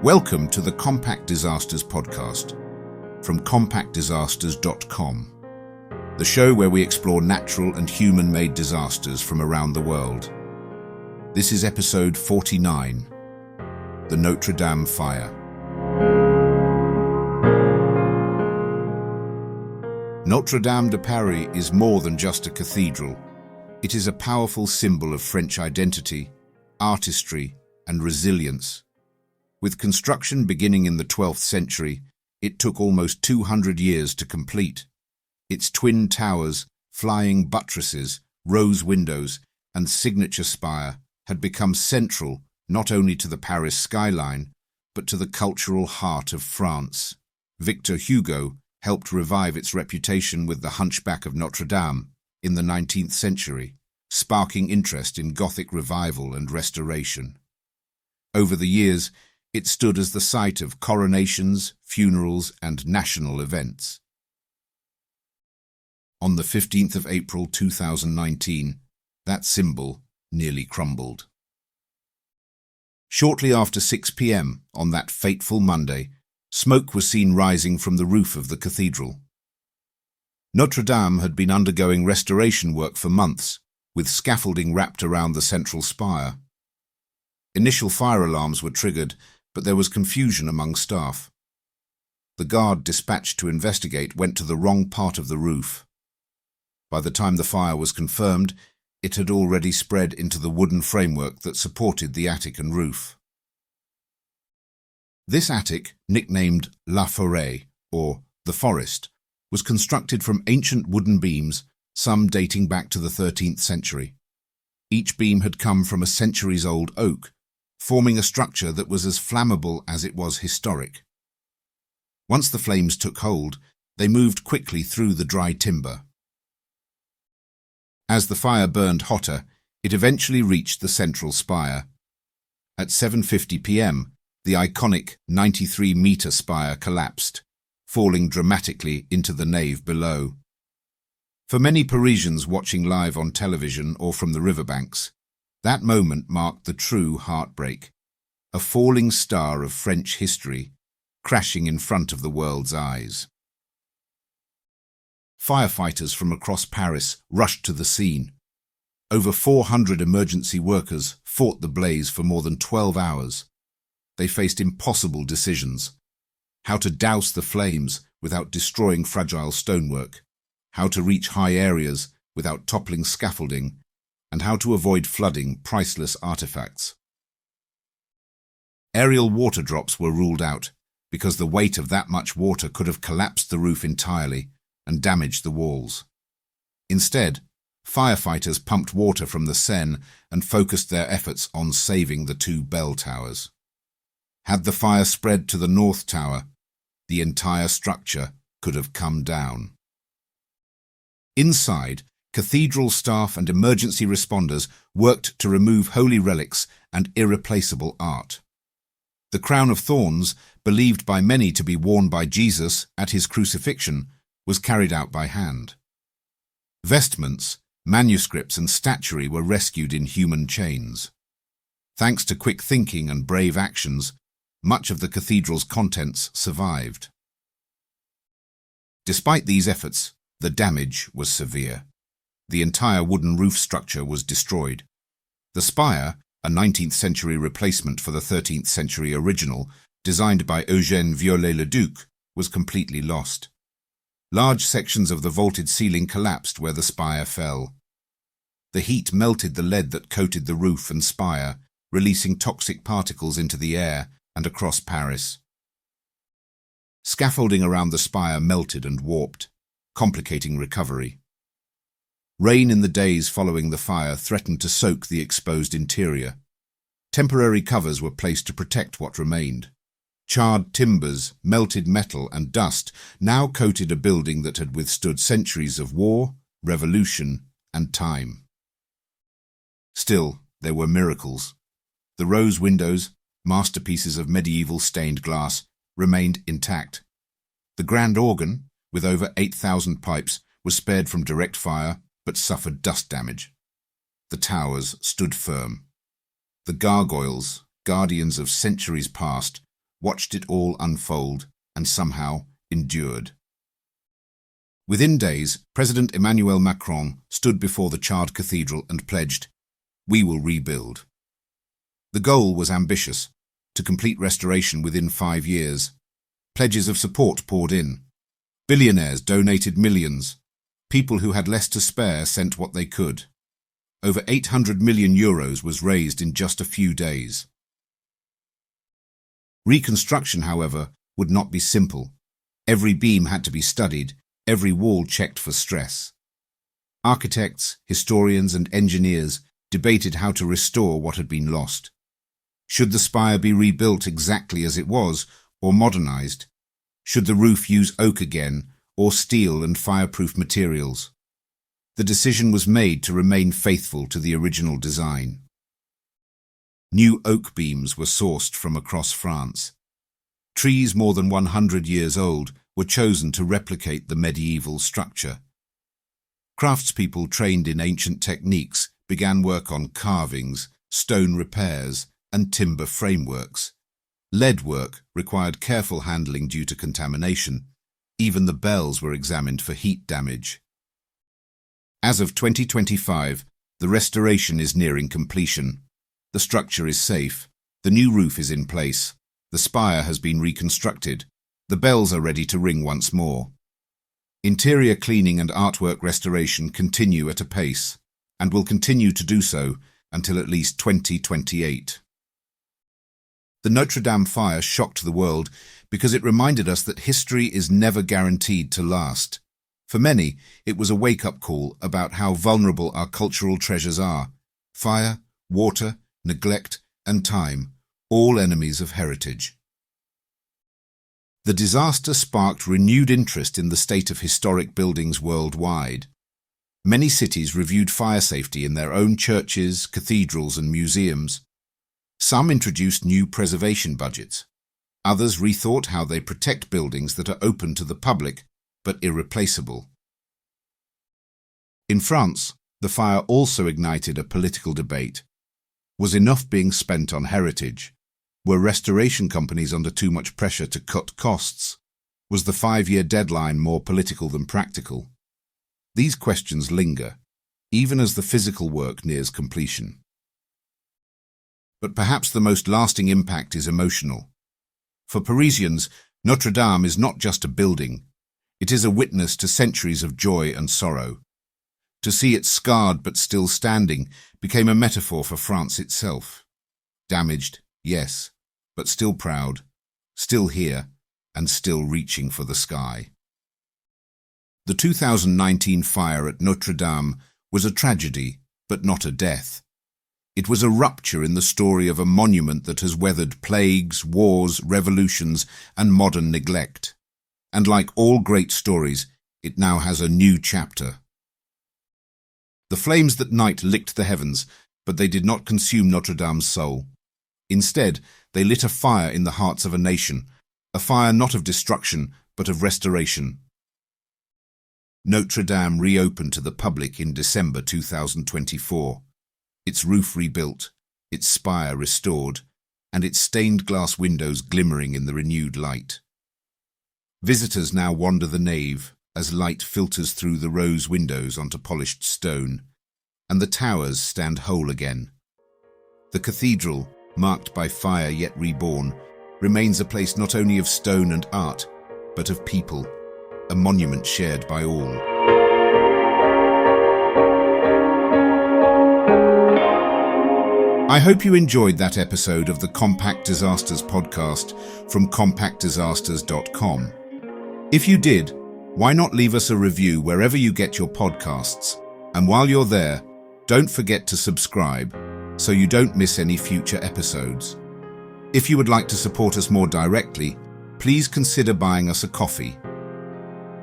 Welcome to the Compact Disasters podcast from compactdisasters.com, the show where we explore natural and human-made disasters from around the world. This is episode 49, the Notre-Dame Fire. Notre-Dame de Paris is more than just a cathedral. It is a powerful symbol of French identity, artistry, and resilience. With construction beginning in the 12th century, it took almost 200 years to complete. Its twin towers, flying buttresses, rose windows, and signature spire had become central not only to the Paris skyline, but to the cultural heart of France. Victor Hugo helped revive its reputation with The Hunchback of Notre-Dame in the 19th century, sparking interest in Gothic revival and restoration. Over the years, it stood as the site of coronations, funerals, and national events. On the 15th of April 2019, that symbol nearly crumbled. Shortly after 6 p.m. on that fateful Monday, smoke was seen rising from the roof of the cathedral. Notre-Dame had been undergoing restoration work for months, with scaffolding wrapped around the central spire. Initial fire alarms were triggered, but there was confusion among staff. The guard dispatched to investigate went to the wrong part of the roof. By the time the fire was confirmed, it had already spread into the wooden framework that supported the attic and roof. This attic, nicknamed La Forêt, or the Forest, was constructed from ancient wooden beams, some dating back to the 13th century. Each beam had come from a centuries-old oak, forming a structure that was as flammable as it was historic. Once the flames took hold, they moved quickly through the dry timber. As the fire burned hotter, it eventually reached the central spire. At 7:50 p.m., the iconic 93-metre spire collapsed, falling dramatically into the nave below. For many Parisians watching live on television or from the riverbanks, that moment marked the true heartbreak, a falling star of French history, crashing in front of the world's eyes. Firefighters from across Paris rushed to the scene. Over 400 emergency workers fought the blaze for more than 12 hours. They faced impossible decisions: how to douse the flames without destroying fragile stonework, how to reach high areas without toppling scaffolding, and how to avoid flooding priceless artifacts. Aerial water drops were ruled out because the weight of that much water could have collapsed the roof entirely and damaged the walls. Instead, firefighters pumped water from the Seine and focused their efforts on saving the two bell towers. Had the fire spread to the North Tower, the entire structure could have come down. Inside, cathedral staff and emergency responders worked to remove holy relics and irreplaceable art. The crown of thorns, believed by many to be worn by Jesus at his crucifixion, was carried out by hand. Vestments, manuscripts, and statuary were rescued in human chains. Thanks to quick thinking and brave actions, much of the cathedral's contents survived. Despite these efforts, the damage was severe. The entire wooden roof structure was destroyed. The spire, a 19th century replacement for the 13th century original, designed by Eugène Viollet-le-Duc, was completely lost. Large sections of the vaulted ceiling collapsed where the spire fell. The heat melted the lead that coated the roof and spire, releasing toxic particles into the air and across Paris. Scaffolding around the spire melted and warped, complicating recovery. Rain in the days following the fire threatened to soak the exposed interior. Temporary covers were placed to protect what remained. Charred timbers, melted metal, and dust now coated a building that had withstood centuries of war, revolution, and time. Still, there were miracles. The rose windows, masterpieces of medieval stained glass, remained intact. The grand organ, with over 8,000 pipes, was spared from direct fire, but suffered dust damage. The towers stood firm. The gargoyles, guardians of centuries past, watched it all unfold, and somehow endured. Within days, President Emmanuel Macron stood before the charred cathedral and pledged, "We will rebuild." The goal was ambitious, to complete restoration within 5 years. Pledges of support poured in. Billionaires donated millions. People who had less to spare sent what they could. Over €800 million was raised in just a few days. Reconstruction, however, would not be simple. Every beam had to be studied, every wall checked for stress. Architects, historians, and engineers debated how to restore what had been lost. Should the spire be rebuilt exactly as it was, or modernized? Should the roof use oak again, or steel and fireproof materials? The decision was made to remain faithful to the original design. New oak beams were sourced from across France. Trees more than 100 years old were chosen to replicate the medieval structure. Craftspeople trained in ancient techniques began work on carvings, stone repairs, and timber frameworks. Lead work required careful handling due to contamination. Even the bells were examined for heat damage. As of 2025, the restoration is nearing completion. The structure is safe. The new roof is in place. The spire has been reconstructed. The bells are ready to ring once more. Interior cleaning and artwork restoration continue at a pace, and will continue to do so until at least 2028. The Notre-Dame Fire shocked the world because it reminded us that history is never guaranteed to last. For many, it was a wake-up call about how vulnerable our cultural treasures are. Fire, water, neglect, and time, all enemies of heritage. The disaster sparked renewed interest in the state of historic buildings worldwide. Many cities reviewed fire safety in their own churches, cathedrals, and museums. Some introduced new preservation budgets. Others rethought how they protect buildings that are open to the public, but irreplaceable. In France, the fire also ignited a political debate. Was enough being spent on heritage? Were restoration companies under too much pressure to cut costs? Was the 5-year deadline more political than practical? These questions linger, even as the physical work nears completion. But perhaps the most lasting impact is emotional. For Parisians, Notre-Dame is not just a building. It is a witness to centuries of joy and sorrow. To see it scarred but still standing became a metaphor for France itself. Damaged, yes, but still proud, still here, and still reaching for the sky. The 2019 fire at Notre-Dame was a tragedy, but not a death. It was a rupture in the story of a monument that has weathered plagues, wars, revolutions, and modern neglect. And like all great stories, it now has a new chapter. The flames that night licked the heavens, but they did not consume Notre-Dame's soul. Instead, they lit a fire in the hearts of a nation, a fire not of destruction, but of restoration. Notre-Dame reopened to the public in December 2024. Its roof rebuilt, its spire restored, and its stained glass windows glimmering in the renewed light. Visitors now wander the nave as light filters through the rose windows onto polished stone, and the towers stand whole again. The cathedral, marked by fire yet reborn, remains a place not only of stone and art, but of people, a monument shared by all. I hope you enjoyed that episode of the Compact Disasters podcast from compactdisasters.com. If you did, why not leave us a review wherever you get your podcasts? And while you're there, don't forget to subscribe so you don't miss any future episodes. If you would like to support us more directly, please consider buying us a coffee.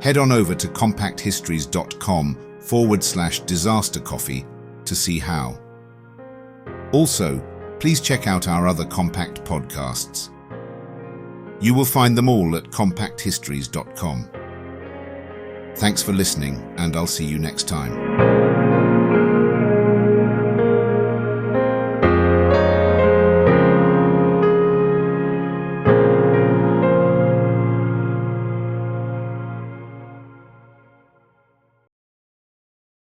Head on over to compacthistories.com/disaster coffee to see how. Also, please check out our other Compact podcasts. You will find them all at compacthistories.com. Thanks for listening, and I'll see you next time.